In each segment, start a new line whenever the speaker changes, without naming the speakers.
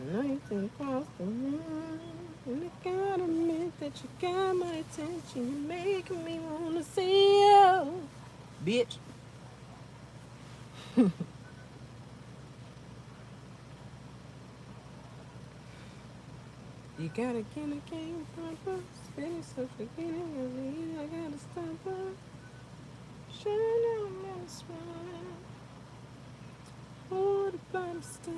know you think across the room. And I gotta admit that you got my attention. You're making me wanna see you. Bitch. You gotta get a game from first. Finish so forgetting. I gotta stop her. Shine on my smile. Hold the bottom still.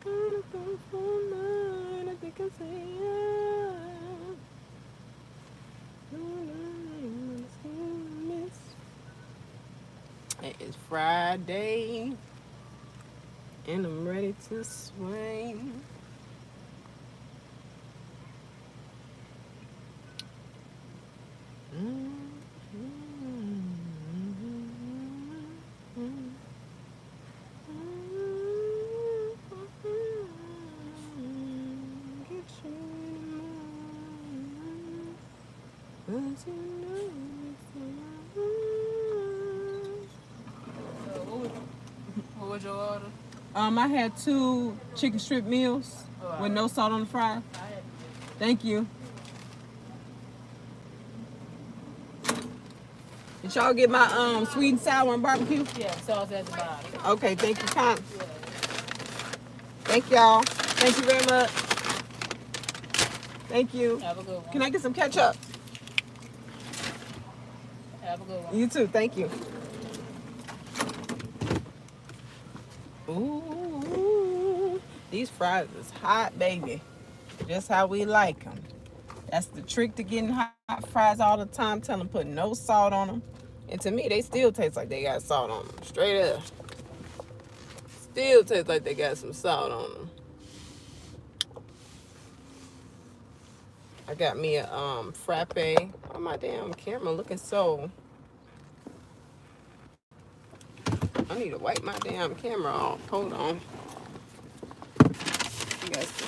Gonna go for mine. I think I say yeah. It is Friday, and I'm ready to swing.
What was your order?
I had 2 chicken strip meals with no salt on the fry. Thank you. Did y'all get my sweet and sour and barbecue?
Yeah, sauce at the bottom.
Okay, thank you, Con. Thank y'all. Thank you very much. Thank you.
Have a good one.
Can I get some ketchup?
Have a good one.
You too. Thank you. Ooh, these fries is hot, baby. Just how we like them. That's the trick to getting hot fries all the time. Tell them put no salt on them. And to me, they still taste like they got salt on them. Straight up. Still taste like they got some salt on them. I got me a frappe. Oh, my damn camera looking so... I need to wipe my damn camera off. Hold on. You guys see.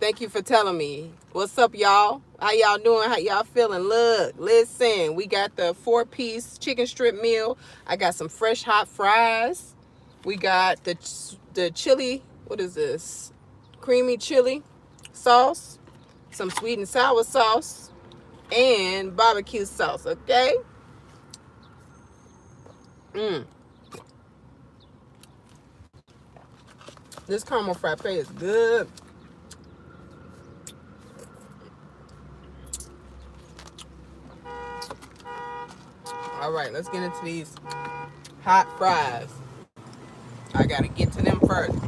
Thank you for telling me. What's up, y'all? How y'all doing? How y'all feeling? Look, listen. We got the 4-piece chicken strip meal. I got some fresh hot fries. We got the chili. What is this? Creamy chili sauce. Some sweet and sour sauce. And barbecue sauce, okay? This caramel frappe is good. All right, let's get into these hot fries. I gotta get to them first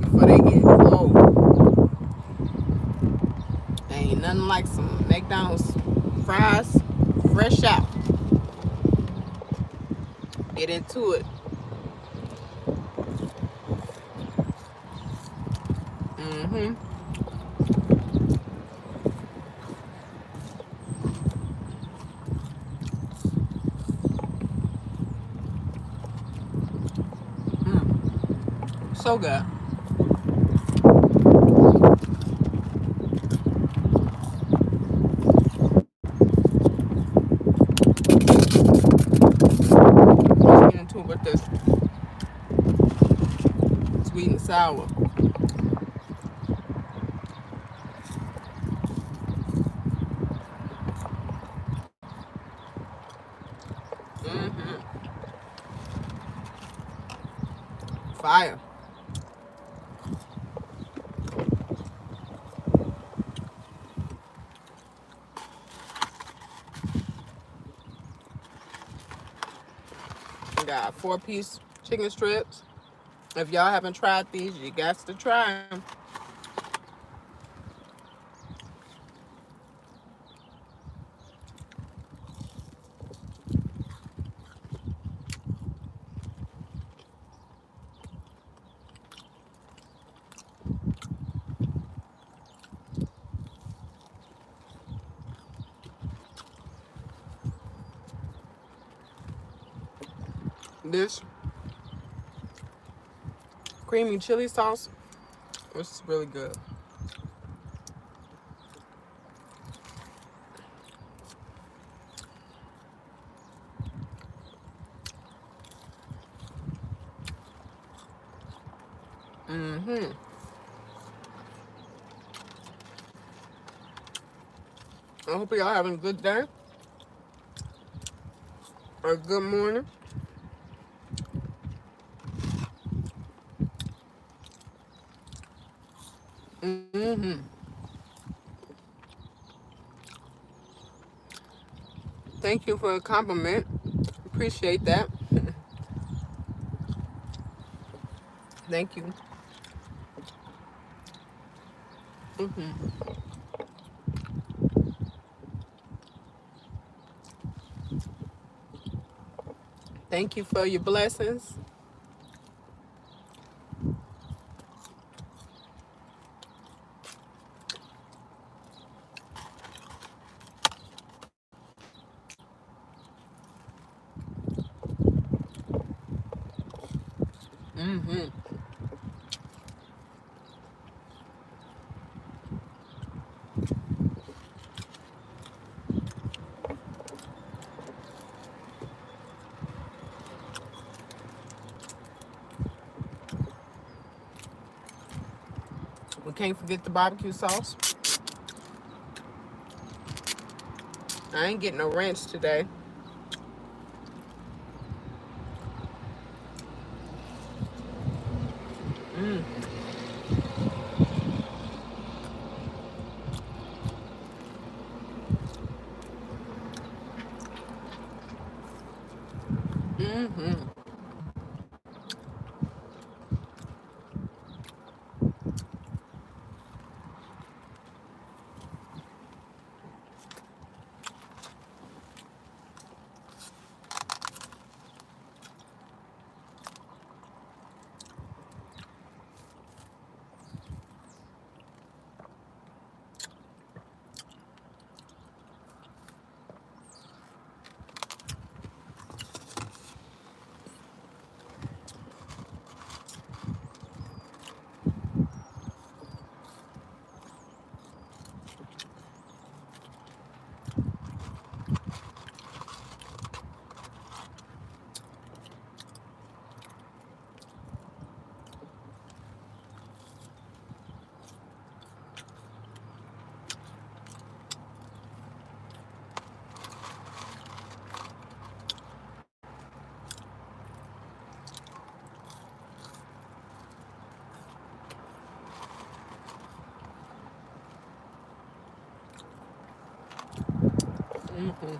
before they get cold. Ain't nothing like some McDonald's fries fresh out. Get into it. So good. Let's get into it with this sweet and sour. Fire. We got 4-piece chicken strips. If y'all haven't tried these, you got to try them. This creamy chili sauce was really good. Mm-hmm. I hope y'all having a good day or good morning. Mm-hmm. Thank you for a compliment. Appreciate that. Thank you. Mm-hmm. Thank you for your blessings. Mm-hmm. We can't forget the barbecue sauce. I ain't getting no ranch today. Mm. Mm-hmm. Mm-hmm.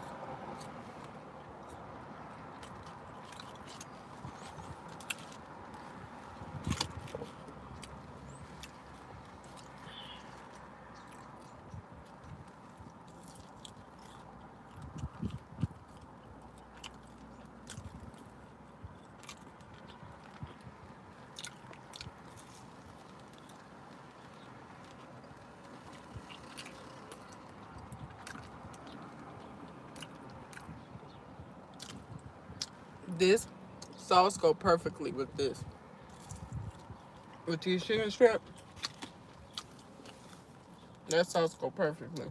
This sauce go perfectly with this. With these chicken strips, that sauce go perfectly.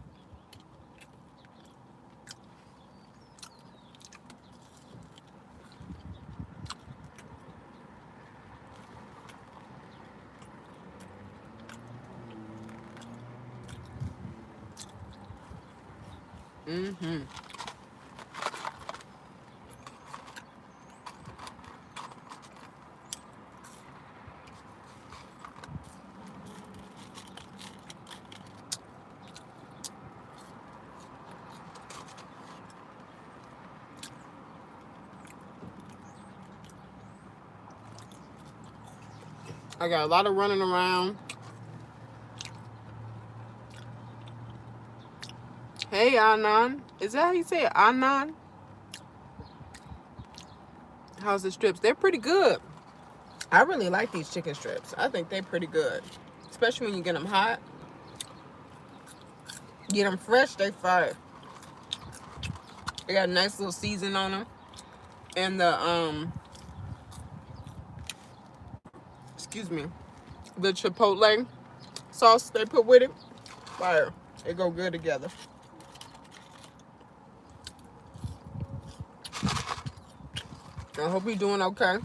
Mm-hmm. I got a lot of running around. Hey, Anan. Is that how you say it? Anan? How's the strips? They're pretty good. I really like these chicken strips. I think they're pretty good. Especially when you get them hot. Get them fresh, they fire. They got a nice little season on them. And the, excuse me, the chipotle sauce they put with it, fire. They go good together. I hope you're doing okay.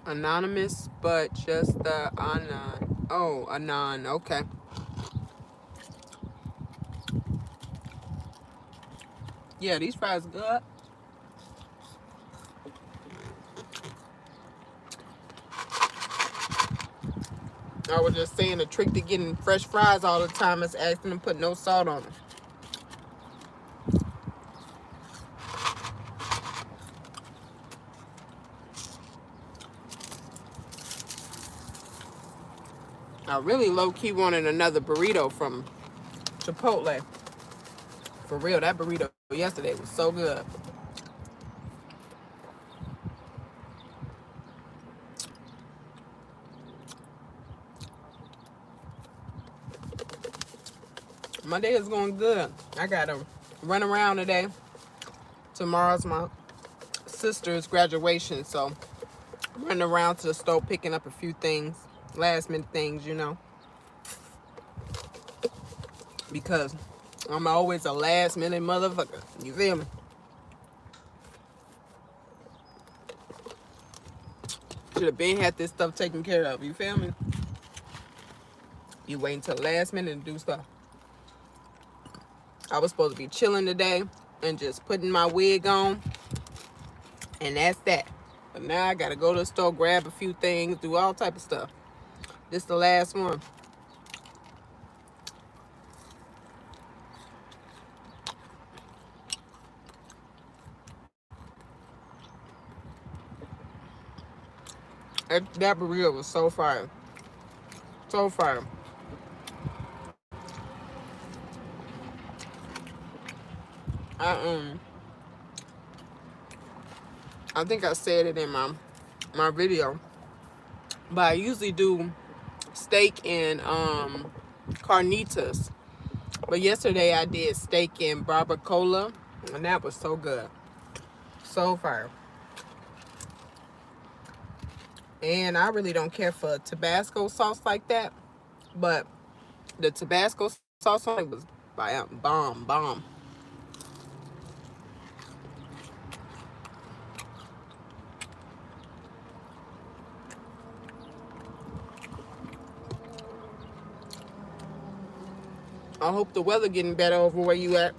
Anonymous, but just the Anon. Oh, Anon. Okay. Yeah, these fries good. I was just saying the trick to getting fresh fries all the time is asking them to put no salt on them. I really low-key wanted another burrito from Chipotle. For real, that burrito yesterday was so good. My day is going good. I gotta run around today. Tomorrow's my sister's graduation, so I'm running around to the store picking up a few things, last minute things, you know. Because I'm always a last minute motherfucker. You feel me? Should have been had this stuff taken care of. You feel me? You wait until the last minute to do stuff. I was supposed to be chilling today and just putting my wig on. And that's that. But now I gotta go to the store, grab a few things, do all type of stuff. This the last one. That burrito was so fire. So fire. I I think I said it in my video. But I usually do steak and carnitas. But yesterday I did steak and barbacoa, and that was so good. So fire. And I really don't care for Tabasco sauce like that. But the Tabasco sauce on it was bomb. I hope the weather getting better over where you at.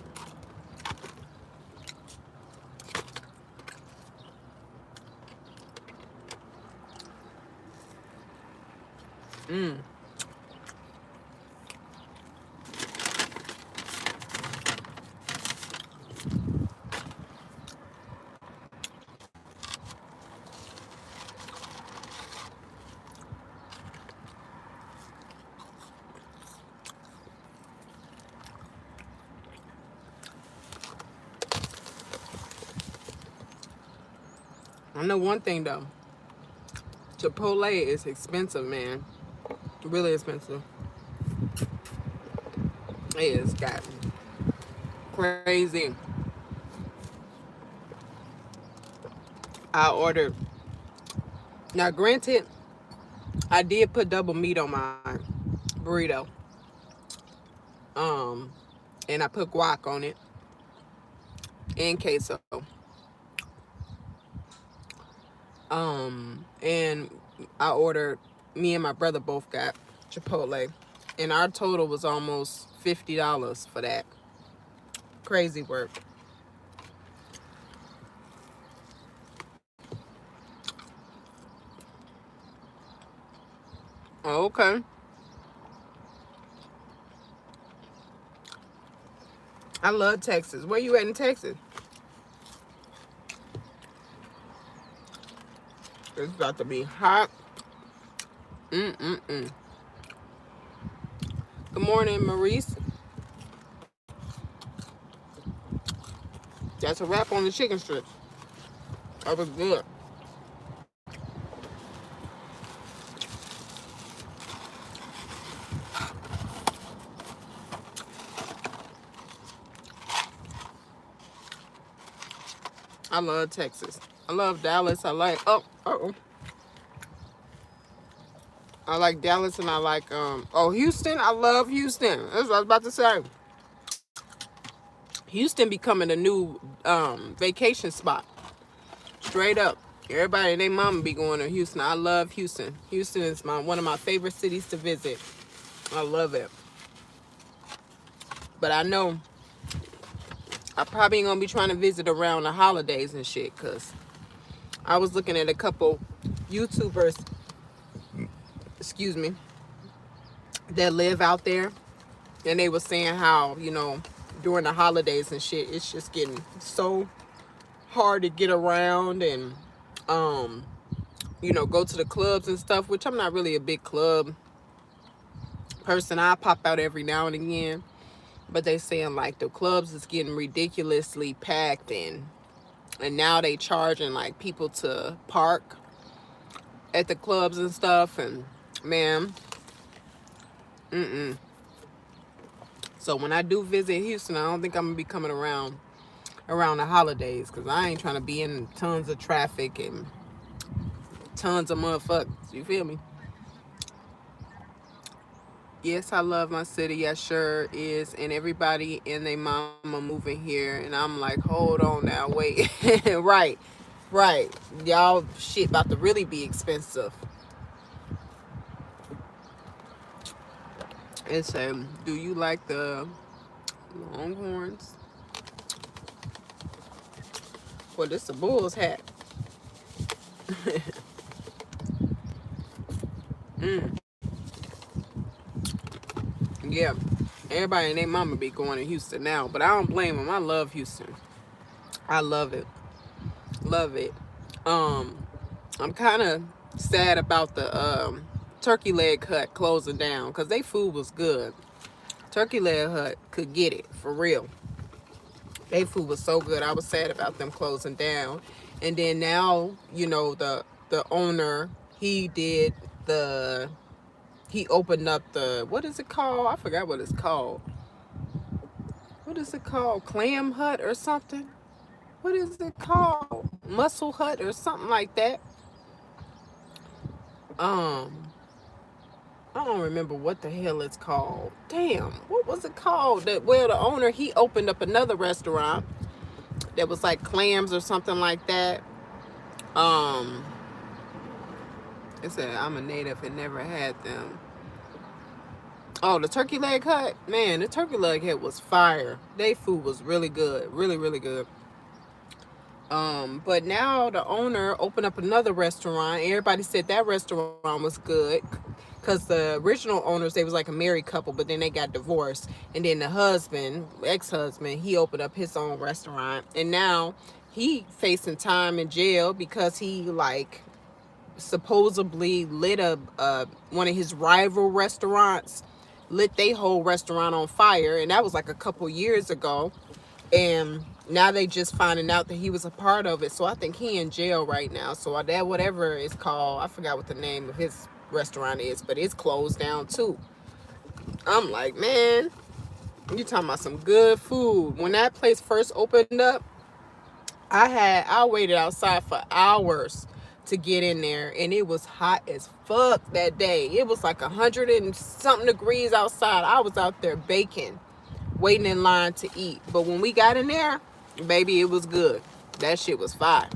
I know one thing though. Chipotle is expensive, man. Really expensive. It is got crazy. I ordered. Now, granted, I did put double meat on my burrito. And I put guac on it and queso. And I ordered. Me and my brother both got Chipotle, and our total was almost $50 for that. Crazy work. Oh, okay. I love Texas. Where you at in Texas? It's about to be hot. Mm-mm-mm. Good morning, Maurice. That's a wrap on the chicken strips. That was good. I love Texas. I love Dallas. I like Dallas and I like Houston. I love Houston. That's what I was about to say. Houston becoming a new vacation spot. Straight up. Everybody and their mama be going to Houston. I love Houston. Houston is one of my favorite cities to visit. I love it. But I know I probably ain't gonna be trying to visit around the holidays and shit, cause I was looking at a couple YouTubers, excuse me, that live out there, and they were saying how, during the holidays and shit, it's just getting so hard to get around and go to the clubs and stuff, which I'm not really a big club person. I pop out every now and again, but they saying like the clubs is getting ridiculously packed, and now they charging like people to park at the clubs and stuff, and man, so when I do visit Houston, I don't think I'm gonna be coming around the holidays, because I ain't trying to be in tons of traffic and tons of motherfuckers. You feel me? Yes, I love my city. Yes, sure is. And everybody and their mama moving here. And I'm like, hold on now, wait. Right. Y'all shit about to really be expensive. It's do you like the Longhorns? Well, this is a Bulls hat. Yeah. Everybody and their mama be going to Houston now, but I don't blame them. I love Houston. I love it. Love it. I'm kind of sad about the Turkey Leg Hut closing down, because they food was good. Turkey Leg Hut could get it for real. They food was so good. I was sad about them closing down. And then now, the owner, he opened up what is it called? I forgot what it's called. What is it called? Clam Hut or something? What is it called? Muscle Hut or something like that. I don't remember what the hell it's called. Damn, what was it called? The owner, he opened up another restaurant that was like clams or something like that. It said, I'm a native and never had them. Oh, the Turkey Leg Hut? Man, the Turkey Leg Hut was fire. Their food was really good. Really, really good. But now the owner opened up another restaurant. Everybody said that restaurant was good, because the original owners, they was like a married couple, but then they got divorced. And then the husband, ex-husband, he opened up his own restaurant. And now he facing time in jail because he like supposedly lit one of his rival restaurants, lit their whole restaurant on fire. And that was like a couple years ago. And now they just finding out that he was a part of it. So I think he in jail right now. So that whatever it's called, I forgot what the name of his restaurant is, but it's closed down too. I'm like, man, you talking about some good food. When that place first opened up, I waited outside for hours to get in there, and it was hot as fuck that day. It was like 100 and something degrees outside. I was out there baking, waiting in line to eat. But when we got in there, baby, it was good. That shit was fire.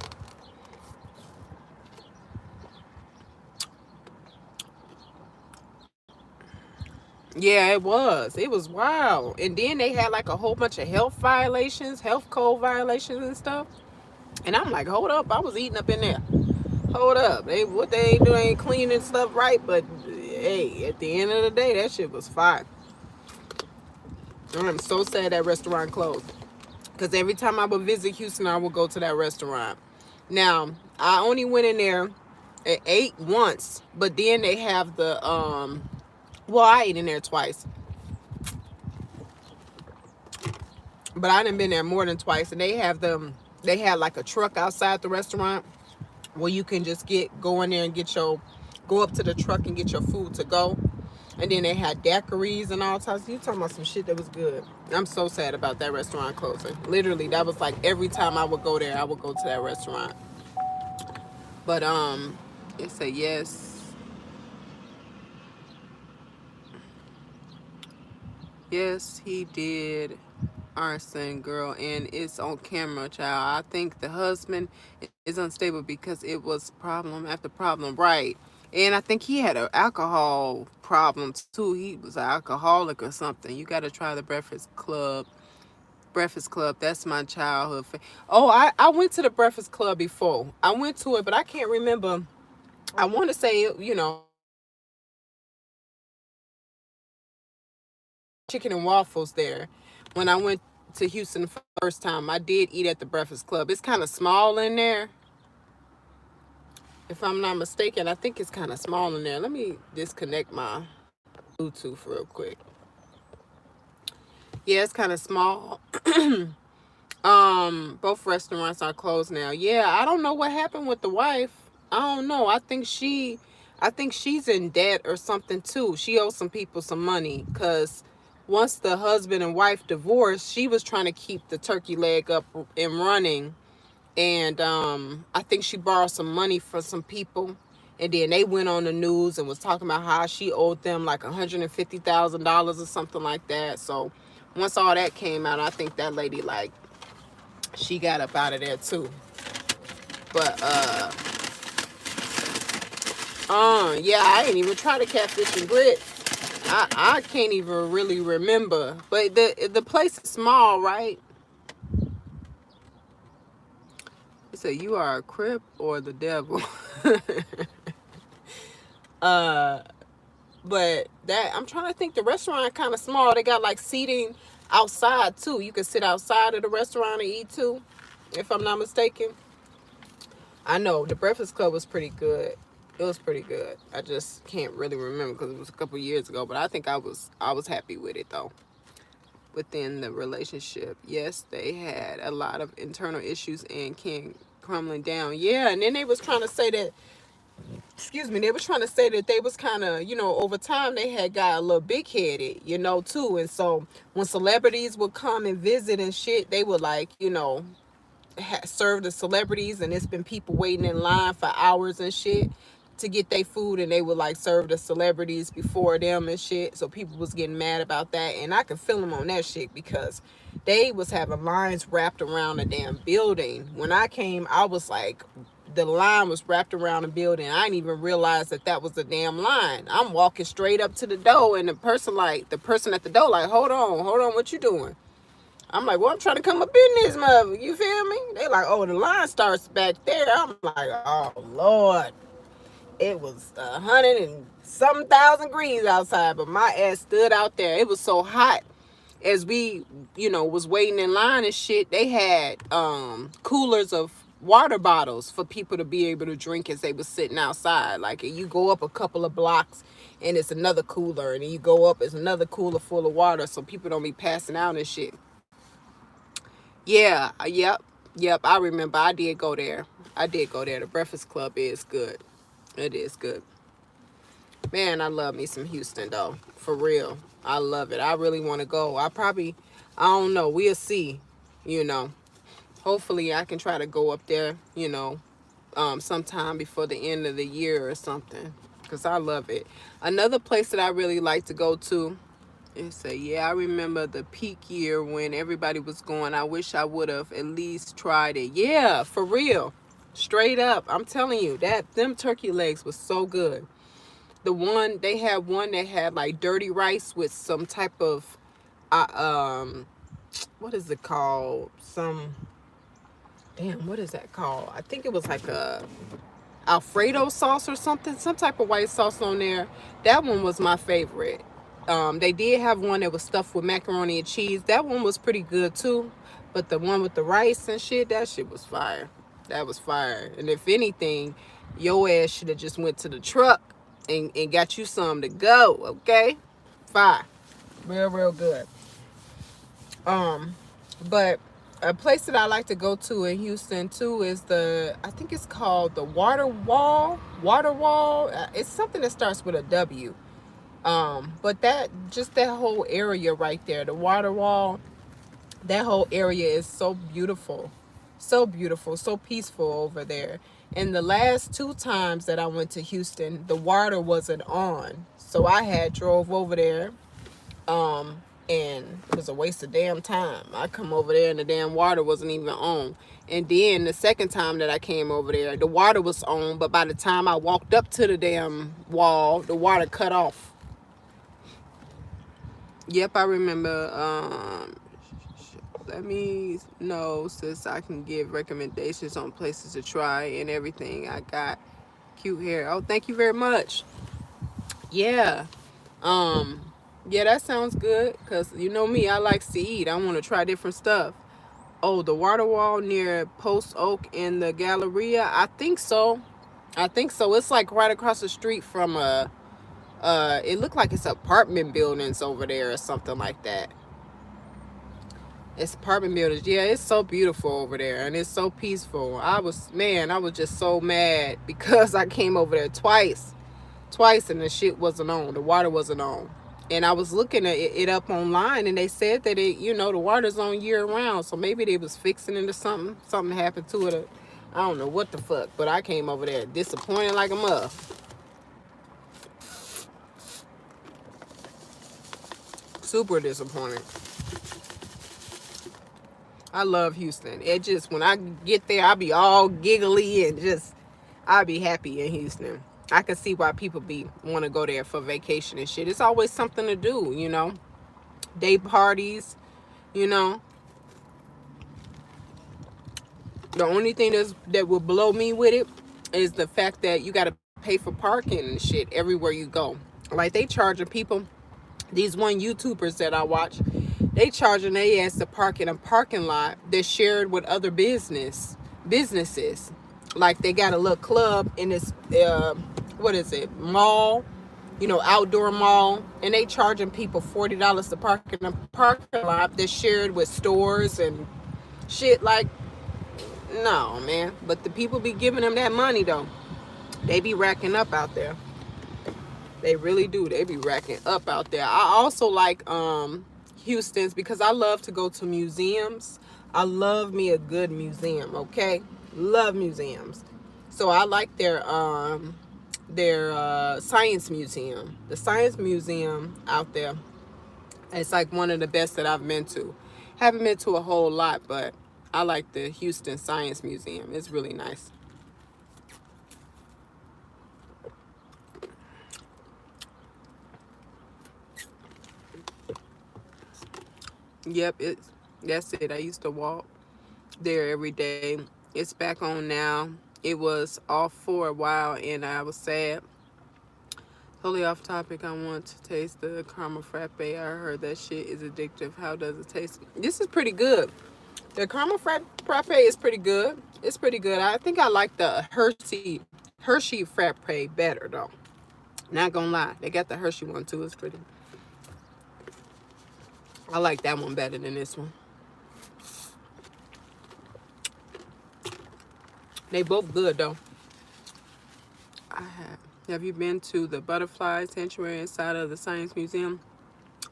Yeah, it was. It was wild. And then they had like a whole bunch of health violations, health code violations and stuff. And I'm like, hold up, I was eating up in there. Hold up. What they ain't doing ain't cleaning stuff right, but hey, at the end of the day, that shit was fire. I'm so sad that restaurant closed. Because every time I would visit Houston, I would go to that restaurant. Now, I only went in there I ate once, but then they have the well, I ate in there twice, but I done been there more than twice, and they have them. They had like a truck outside the restaurant where you can just go in there and go up to the truck and get your food to go. And then they had daiquiris and all types. You talking about some shit that was good. I'm so sad about that restaurant closing. Literally, that was like every time I would go there, I would go to that restaurant. But it said yes. Yes, he did arson, girl, and it's on camera, child. I think the husband is unstable because it was problem after problem, right? And I think he had an alcohol problem too. He was an alcoholic or something. You got to try the Breakfast Club. Breakfast Club, that's my childhood. Oh, I went to the Breakfast Club before. I went to it, but I can't remember. I want to say, chicken and waffles there. When I went to Houston the first time, I did eat at the Breakfast Club. It's kind of small in there. If I'm not mistaken, I think it's kind of small in there. Let me disconnect my Bluetooth real quick. Yeah, it's kind of small. Both restaurants are closed now. Yeah, I don't know what happened with the wife. I don't know. I think she's in debt or something too. She owes some people some money because once the husband and wife divorced, she was trying to keep the turkey leg up and running. And I think she borrowed some money from some people. And then they went on the news and was talking about how she owed them like $150,000 or something like that. So once all that came out, I think that lady like she got up out of there too. But yeah, I ain't even try to catfish and grits. I can't even really remember. But the place is small, right? It said you are a crip or the devil. uh but that I'm trying to think, the restaurant kind of small. They got like seating outside too. You can sit outside of the restaurant and eat too, if I'm not mistaken. I know the Breakfast Club was pretty good. It was pretty good. I just can't really remember because it was a couple years ago. But I think I was happy with it though. Within the relationship, yes, they had a lot of internal issues and came crumbling down. Yeah, and then they was trying to say that. Excuse me. They was trying to say that they was kind of, over time they had got a little big headed, too. And so when celebrities would come and visit and shit, they would like, serve the celebrities, and it's been people waiting in line for hours and shit to get their food, and they would like serve the celebrities before them and shit. So people was getting mad about that, and I could feel them on that shit because they was having lines wrapped around the damn building. When I came, I was like, the line was wrapped around the building. I didn't even realize that was the damn line. I'm walking straight up to the door, and the person at the door like, hold on, what you doing? I'm like, well, I'm trying to come up in this mother. You feel me? They like, oh, the line starts back there. I'm like, oh, Lord. It was 100 and some thousand degrees outside, but my ass stood out there. It was so hot as we, was waiting in line and shit. They had coolers of water bottles for people to be able to drink as they was sitting outside. Like, you go up a couple of blocks and it's another cooler, and then you go up, it's another cooler full of water so people don't be passing out and shit. Yeah, yep, I remember. I did go there. The Breakfast Club is good. It is good. Man, I love me some Houston, though. For real. I love it. I really want to go. I don't know. We'll see, you know. Hopefully, I can try to go up there, sometime before the end of the year or something. Because I love it. Another place that I really like to go to, and say, yeah, I remember the peak year when everybody was going. I wish I would have at least tried it. Yeah, for real. Straight up. I'm telling you, them turkey legs was so good. They had one that had like dirty rice with some type of, what is it called? What is that called? I think it was like a Alfredo sauce or something, some type of white sauce on there. That one was my favorite. They did have one that was stuffed with macaroni and cheese. That one was pretty good too. But the one with the rice and shit, that shit was fire. That was fire. And if anything, Your ass should have just went to the truck and got you some to go, okay? Fine. Real good. Um, but a place that I like to go to in Houston too is I think it's called the Water Wall. Water Wall. It's something that starts with a W. But that whole area right there, the Water Wall, that whole area is so beautiful. So beautiful, so peaceful over there. And the last two times that I went to Houston, the water wasn't on. So I had drove over there, and it was a waste of damn time. I come over there and the damn water wasn't even on. And then the second time that I came over there, the water was on, but by the time I walked up to the damn wall, the water cut off. Yep, I remember. Let me know, sis. I can give recommendations on places to try and everything. I got cute hair. Oh, thank you very much. Yeah. Um, yeah, that sounds good. Cause you know me, I like to eat. I want to try different stuff. Oh, the water wall near Post Oak in the Galleria. I think so. I think so. It's like right across the street from a. It looked like it's apartment buildings over there or something like that. It's apartment buildings. Yeah, it's so beautiful over there and it's so peaceful. I was just so mad because I came over there twice and the shit wasn't on. The water wasn't on. And I was looking at it up online and they said that the water's on year round. So maybe they was fixing it or something. Something happened to it. I don't know what the fuck, but I came over there disappointed like a mother. Super disappointed. I love Houston. It just, when I get there, I'll be all giggly and just, I'll be happy in Houston. I can see why people want to go there for vacation and shit. It's always something to do, day parties, you know. The only thing that will blow me with it is the fact that you got to pay for parking and shit everywhere you go. Like they charging people, these one YouTubers that I watch, they charging they ass to park in a parking lot that's shared with other businesses. Like they got a little club in this what is it, mall, outdoor mall, and they charging people $40 to park in a parking lot that's shared with stores and shit. Like, no, man. But the people be giving them that money though. They be racking up out there. They really do. They be racking up out there. I also like Houston's because I love to go to museums. I love me a good museum, okay? Love museums. So I like their science museum. The science museum out there. It's like one of the best that I've been to. Haven't been to a whole lot, but I like the Houston Science Museum. It's really nice. Yep, that's it. I used to walk there every day. It's back on now. It was off for a while and I was sad. Totally off topic. I want to taste the caramel frappe. I heard that shit is addictive. How does it taste? This is pretty good. The caramel frappe is pretty good. It's pretty good. I think I like the Hershey frappe better though. Not gonna lie, they got the Hershey one too. It's pretty. I like that one better than this one. They both good though. I have. Have you been to the butterfly sanctuary inside of the Science Museum?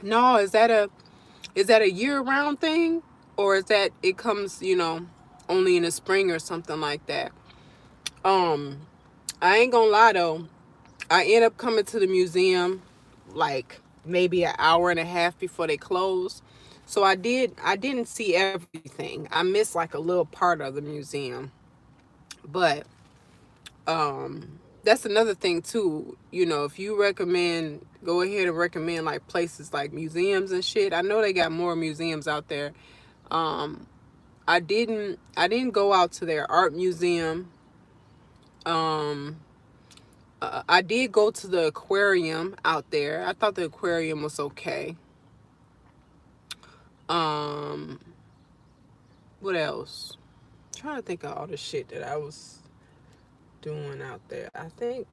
No, is that a year-round thing, or is that it comes only in the spring or something like that? I ain't gonna lie though. I end up coming to the museum like maybe an hour and a half before they close. So I didn't see everything. I missed like a little part of the museum. But that's another thing too. If you go ahead and recommend like places like museums and shit. I know they got more museums out there. Um, I didn't go out to their art museum. Um, I did go to the aquarium out there. I thought the aquarium was okay. Um, what else? I'm trying to think of all the shit that I was doing out there? I think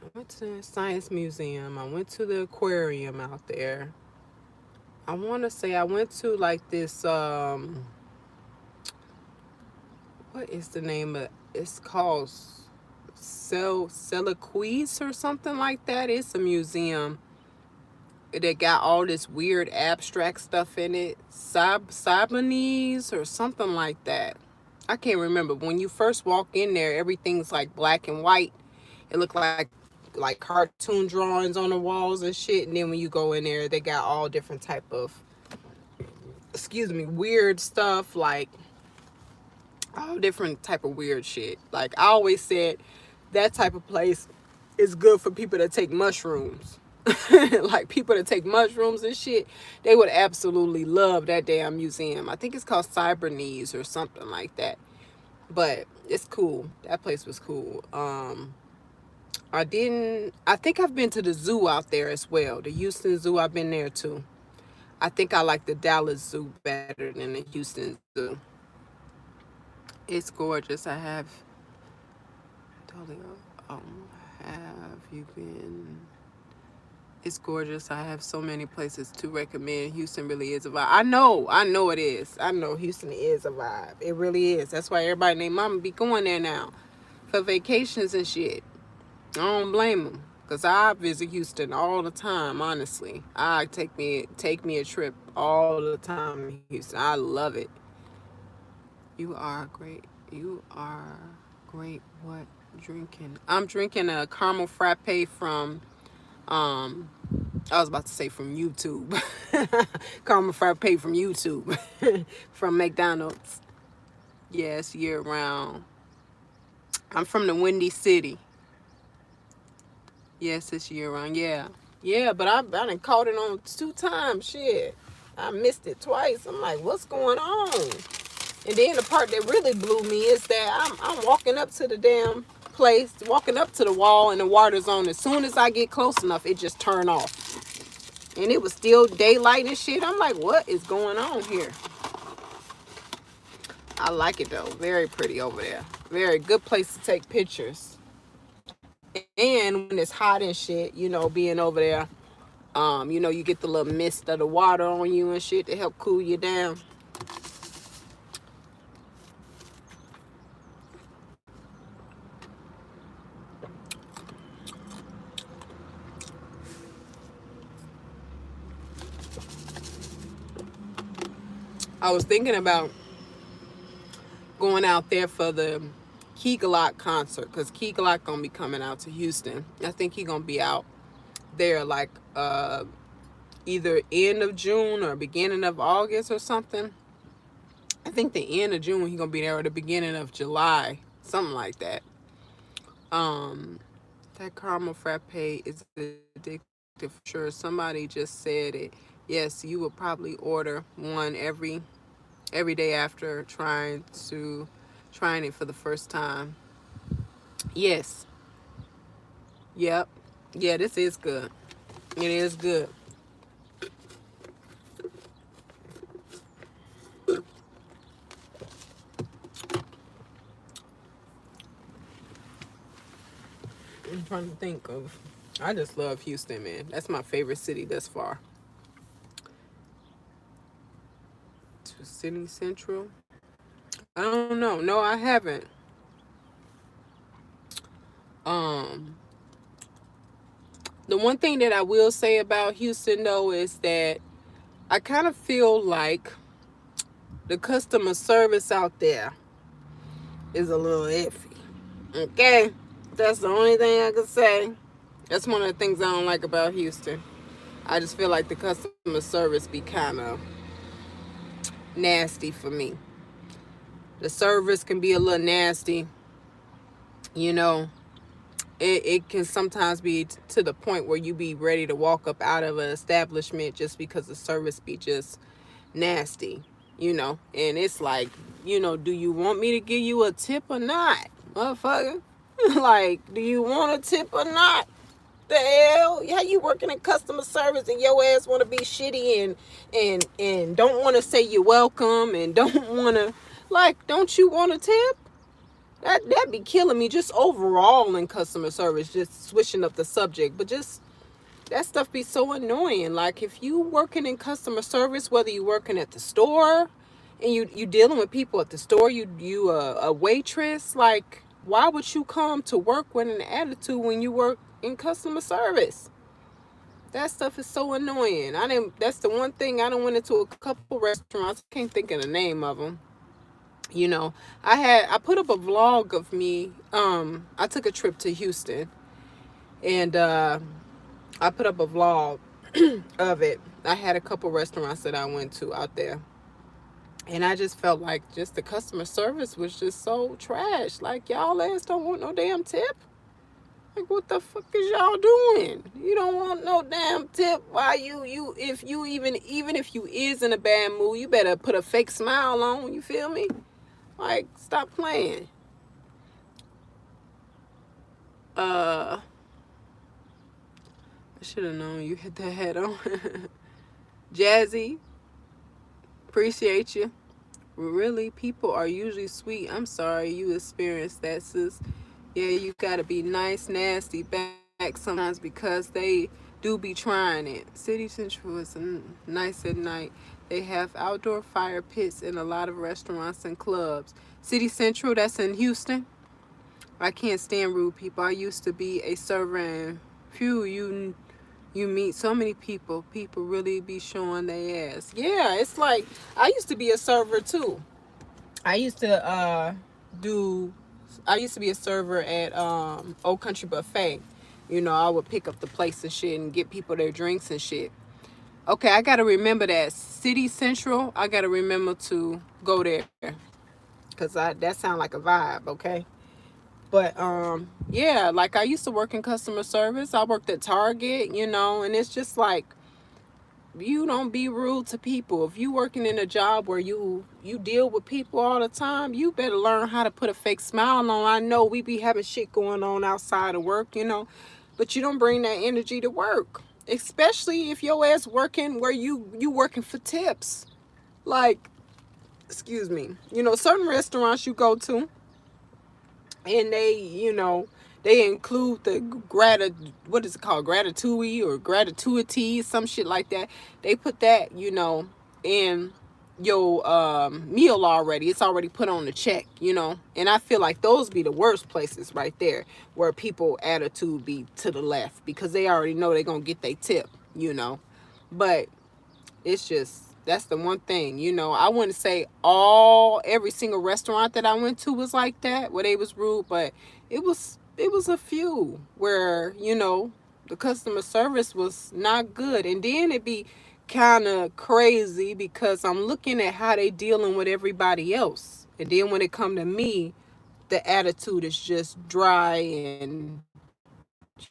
I went to the Science Museum. I went to the aquarium out there. I want to say I went to like this what is the name of it's called Seliquise or something like that. It's a museum that got all this weird abstract stuff in it. Sabanese or something like that. I can't remember. When you first walk in there, everything's like black and white. It looked like cartoon drawings on the walls and shit. And then when you go in there, they got all different type of, excuse me, weird stuff, like all different type of weird shit. Like I always said, that type of place is good for people that take mushrooms. Like people that take mushrooms and shit, they would absolutely love that damn museum. I think it's called Cybernese or something like that. But it's cool. That place was cool. I think I've been to the zoo out there as well. The Houston Zoo, I've been there too. I think I like the Dallas Zoo better than the Houston Zoo. It's gorgeous. I have totally have you been? It's gorgeous. I have so many places to recommend. Houston really is a vibe. I know it is. I know Houston is a vibe. It really is. That's why everybody named Mama be going there now for vacations and shit. I don't blame them, cause I visit Houston all the time. Honestly, I take me a trip all the time in Houston. I love it. You are great. You are great. What drinking? I'm drinking a caramel frappe from I was about to say from YouTube. Caramel frappe from YouTube. From McDonald's. Yes, year round. I'm from the Windy City. Yes, it's year round. Yeah. Yeah, but I done caught it on 2 times. Shit. I missed it twice. I'm like, what's going on? And then the part that really blew me is that I'm walking up to the damn place, walking up to the wall, and the water's on. As soon as I get close enough, it just turned off. And it was still daylight and shit. I'm like, what is going on here? I like it though. Very pretty over there. Very good place to take pictures. And when it's hot and shit, you know, being over there, you know, you get the little mist of the water on you and shit to help cool you down. I was thinking about going out there for the Key Glock concert, because Key Glock gonna be coming out to Houston. I think he gonna be out there like either end of June or beginning of August or something. I think the end of June he gonna be there, or the beginning of July, something like that. That caramel frappe is addictive for sure. Somebody just said it. Yes, you would probably order one every day after trying it for the first time. Yes. Yep. Yeah, this is good. It is good. I'm trying to think of. I just love Houston, man. That's my favorite city thus far. To City Central. I don't know. No, I haven't. The one thing that I will say about Houston though is that I kind of feel like the customer service out there is a little iffy. Okay? That's the only thing I can say. That's one of the things I don't like about Houston. I just feel like the customer service be kind of nasty for me. The service can be a little nasty. You know, it can sometimes be to the point where you be ready to walk up out of an establishment just because the service be just nasty, you know. And it's like, you know, do you want me to give you a tip or not, motherfucker? Like, do you want a tip or not? The hell? How you working in customer service and your ass want to be shitty and don't want to say you're welcome and don't want to, like, don't you want a tip? That be killing me just overall in customer service, just switching up the subject. But just that stuff be so annoying. Like if you working in customer service, whether you working at the store and you dealing with people at the store, you a waitress, like why would you come to work with an attitude when you work in customer service? That stuff is so annoying. I didn't. That's the one thing I done went into a couple restaurants. I can't think of the name of them. You know, I put up a vlog of me. I took a trip to Houston, and I put up a vlog of it. I had a couple restaurants that I went to out there, and I just felt like just the customer service was just so trash. Like y'all ass don't want no damn tip. Like what the fuck is y'all doing? You don't want no damn tip. Why you if you even if you is in a bad mood, you better put a fake smile on. You feel me? Like stop playing. I should have known you hit that head on. Jazzy, appreciate you. Really, people are usually sweet. I'm sorry you experienced that, sis. Yeah, you gotta be nice, nasty back sometimes because they do be trying it. City Central is nice at night. They have outdoor fire pits in a lot of restaurants and clubs. City Central, that's in Houston. I can't stand rude people. I used to be a server, and phew, you meet so many people. People really be showing their ass. Yeah, it's like I used to be a server too. I used to do I used to be a server at Old Country Buffet. You know, I would pick up the plates and shit and get people their drinks and shit. Okay, I gotta remember that. City Central, I gotta remember to go there. Cause that sound like a vibe, okay? But yeah, like I used to work in customer service. I worked at Target, you know, and it's just like you don't be rude to people. If you working in a job where you deal with people all the time, you better learn how to put a fake smile on. I know we be having shit going on outside of work, you know, but you don't bring that energy to work, especially if your ass working where you working for tips. Like, excuse me, you know, certain restaurants you go to, and they, you know, they include the what is it called, gratitude or gratuity, some shit like that. They put that, you know, in your meal already. It's already put on the check, you know. And I feel like those be the worst places right there, where people attitude be to the left because they already know they're gonna get their tip, you know. But it's just that's the one thing, you know. I wouldn't say every single restaurant that I went to was like that, where they was rude, but it was a few where, you know, the customer service was not good. And then it be kind of crazy because I'm looking at how they dealing with everybody else. And then when it come to me, the attitude is just dry and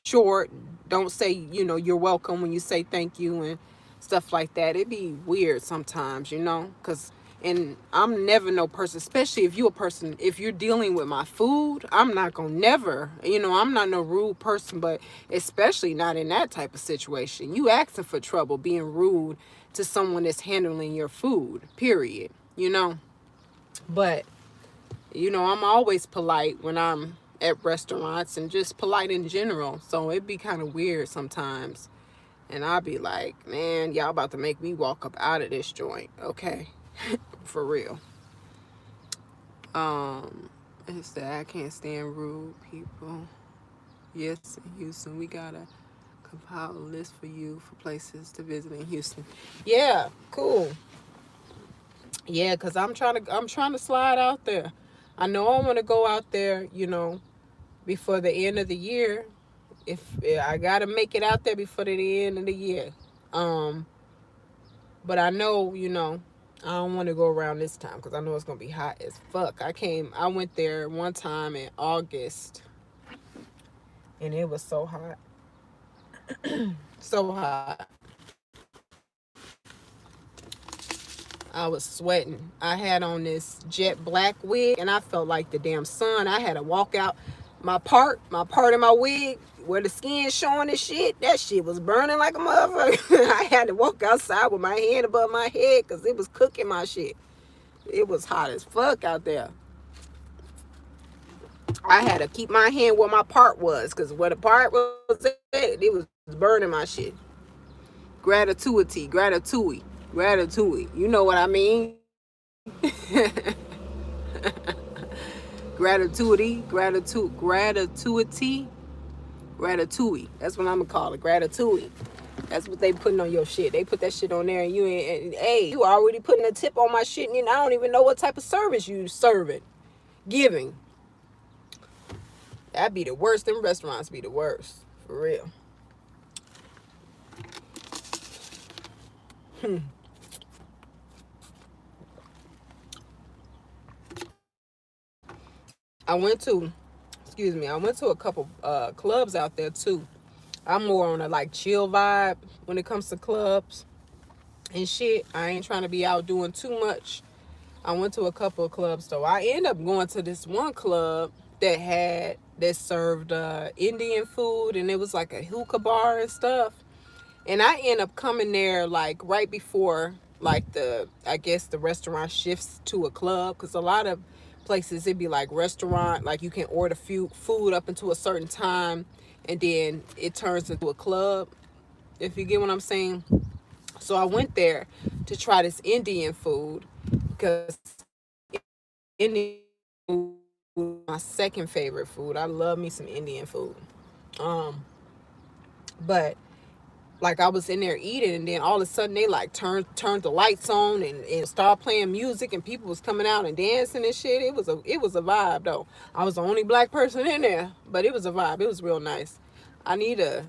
short. Don't say, you know, you're welcome when you say thank you and stuff like that. It be weird sometimes, you know, because and I'm never no person, especially if you're a person, if you're dealing with my food, I'm not gonna never, you know, I'm not no rude person, but especially not in that type of situation. You asking for trouble being rude to someone that's handling your food, period, you know. But you know, I'm always polite when I'm at restaurants and just polite in general. So it'd be kind of weird sometimes. And I'll be like, man, y'all about to make me walk up out of this joint. Okay. For real. It's that I can't stand rude people. Yes, in Houston, we gotta compile a list for you for places to visit in Houston. Yeah, cool. Yeah, cause I'm trying to slide out there. I know I want to go out there, you know, before the end of the year. If I gotta make it out there before the end of the year. Um, but I know, you know, I don't want to go around this time because I know it's gonna be hot as fuck. I went there one time in August, and it was so hot, so hot. I was sweating. I had on this jet black wig, and I felt like the damn sun. I had to walk out my part of my wig where the skin showing and shit. That shit was burning like a motherfucker. I had to walk outside with my hand above my head because it was cooking my shit. It was hot as fuck out there. I had to keep my hand where my part was, because where the part was at, it was burning my shit. Gratitude. You know what I mean? Gratitude. That's what I'm gonna call it. Gratitude. That's what they putting on your shit. They put that shit on there, and you ain't. And, hey, you already putting a tip on my shit, and I don't even know what type of service you serving, giving. That'd be the worst. Them restaurants be the worst, for real. I went to, excuse me, I went to a couple clubs out there too. I'm more on a like chill vibe when it comes to clubs and shit. I ain't trying to be out doing too much. I went to a couple of clubs though. I ended up going to this one club that served Indian food, and it was like a hookah bar and stuff. And I end up coming there like right before like the, I guess the restaurant shifts to a club, because a lot of places it'd be like restaurant, like you can order food up until a certain time, and then it turns into a club, if you get what I'm saying. So I went there to try this Indian food, because Indian food is my second favorite food. I love me some Indian food. Um, but like I was in there eating, and then all of a sudden they like turned the lights on, and start playing music, and people was coming out and dancing and shit. It was a vibe though. I was the only black person in there, but it was a vibe. It was real nice. I need to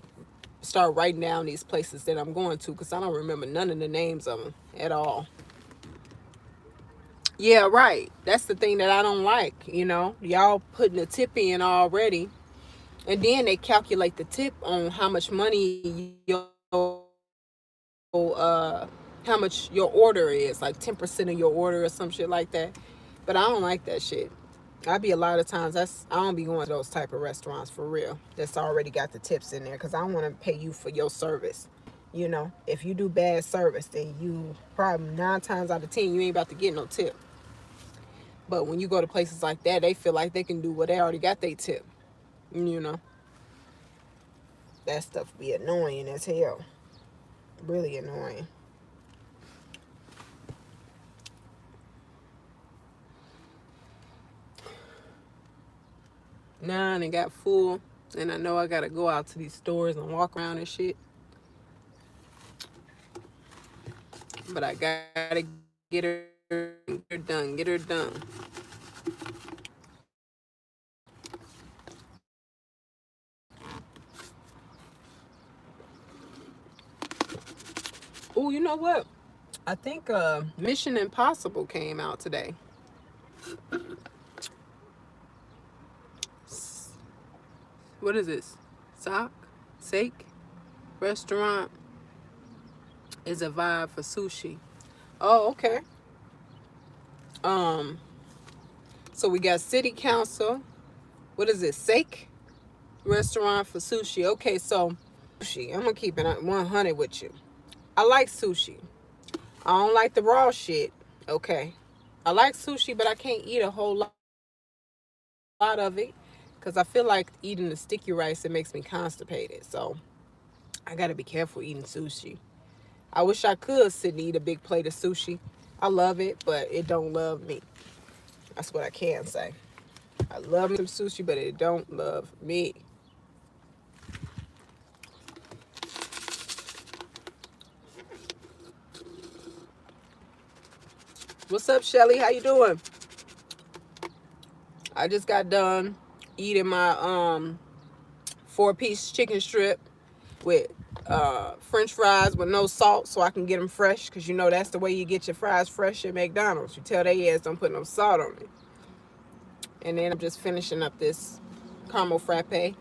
start writing down these places that I'm going to, because I don't remember none of the names of them at all. Yeah, right. That's the thing that I don't like. Y'all putting a tip in already, and then they calculate the tip on how much money how much your order is, like 10% of your order or some shit like that. But I don't like that shit. I be a lot of times, I don't be going to those type of restaurants for real. That's already got the tips in there, because I want to pay you for your service. If you do bad service, then you probably 9 times out of 10 you ain't about to get no tip. But when you go to places like that, they feel like they can do what they already got they tip. You know, that stuff be annoying as hell. Really annoying. Now I got full, and I know I gotta go out to these stores and walk around and shit. But I gotta get her done. Oh, you know what? I think Mission Impossible came out today. What is this? Sake restaurant is a vibe for sushi. Oh, okay. Um, so we got City Council. What is it? Sake restaurant for sushi. Okay, so sushi. I'm gonna keep it at 100 with you. I like sushi. I don't like the raw shit. Okay. I like sushi, but I can't eat a whole lot of it, because I feel like eating the sticky rice, it makes me constipated. So I gotta be careful eating sushi. I wish I could sit and eat a big plate of sushi. I love it, but it don't love me. That's what I can say. I love me some sushi, but it don't love me. What's up, Shelly? How you doing? I just got done eating my 4-piece chicken strip with French fries with no salt, so I can get them fresh, because that's the way you get your fries fresh at McDonald's. You tell they ass don't put no salt on it. And then I'm just finishing up this caramel frappe.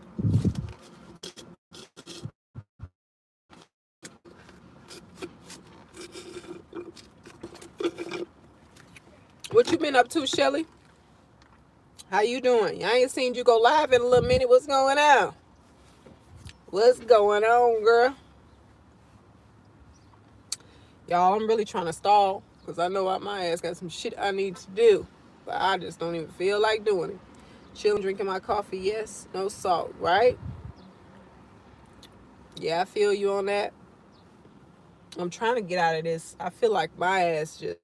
What you been up to, Shelly? How you doing? I ain't seen you go live in a little minute. What's going on? What's going on, girl? Y'all, I'm really trying to stall, because I know my ass got some shit I need to do, but I just don't even feel like doing it. Chilling, drinking my coffee. Yes, no salt, right? Yeah, I feel you on that. I'm trying to get out of this. I feel like my ass just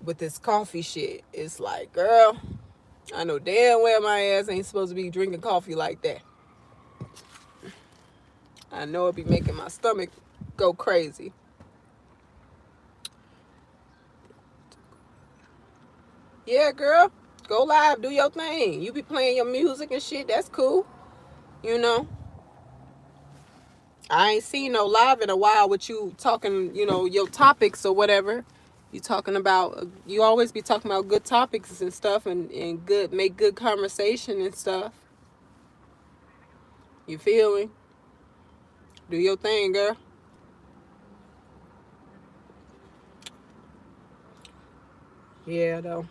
with this coffee shit. It's like, girl, I know damn well my ass ain't supposed to be drinking coffee like that. I know it be making my stomach go crazy. Yeah, girl, go live, do your thing. You be playing your music and shit. That's cool. You know, I ain't seen no live in a while with you talking, your topics or whatever. You talking about, you always be talking about good topics and stuff and make good conversation and stuff. You feel me? Do your thing, girl. Yeah, though.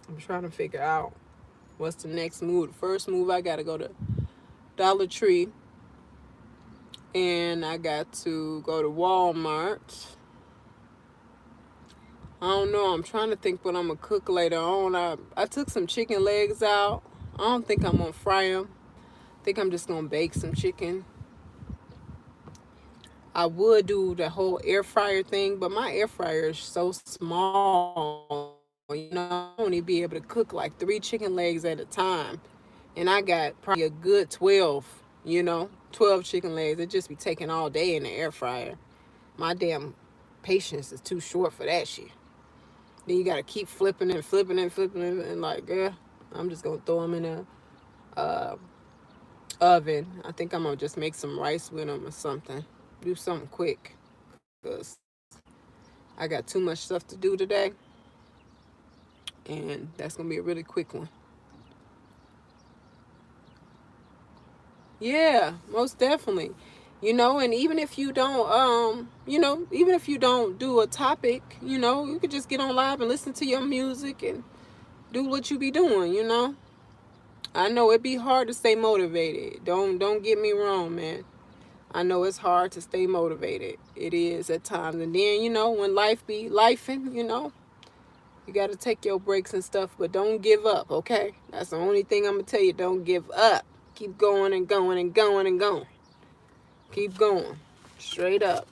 I'm trying to figure out what's the next move. The first move, I got to go to Dollar Tree and I got to go to Walmart. I don't know. I'm trying to think what I'm going to cook later on. I took some chicken legs out. I don't think I'm going to fry them. I think I'm just going to bake some chicken. I would do the whole air fryer thing, but my air fryer is so small. I only be able to cook like 3 chicken legs at a time. And I got probably a good 12, 12 chicken legs. It just be taking all day in the air fryer. My damn patience is too short for that shit. Then you gotta keep flipping and flipping and flipping and like, girl, I'm just gonna throw them in a uh, oven. I think I'm gonna just make some rice with them or something. Do something quick, cause I got too much stuff to do today, and that's gonna be a really quick one. Yeah, most definitely. And even if you don't, even if you don't do a topic, you could just get on live and listen to your music and do what you be doing. I know it be hard to stay motivated. Don't get me wrong, man. I know it's hard to stay motivated. It is at times. And then, when life be lifing, you got to take your breaks and stuff, but don't give up, okay? That's the only thing I'm going to tell you. Don't give up. Keep going and going and going and going. Keep going. Straight up.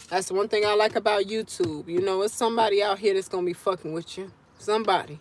That's one thing I like about YouTube. It's somebody out here that's going to be fucking with you. Somebody.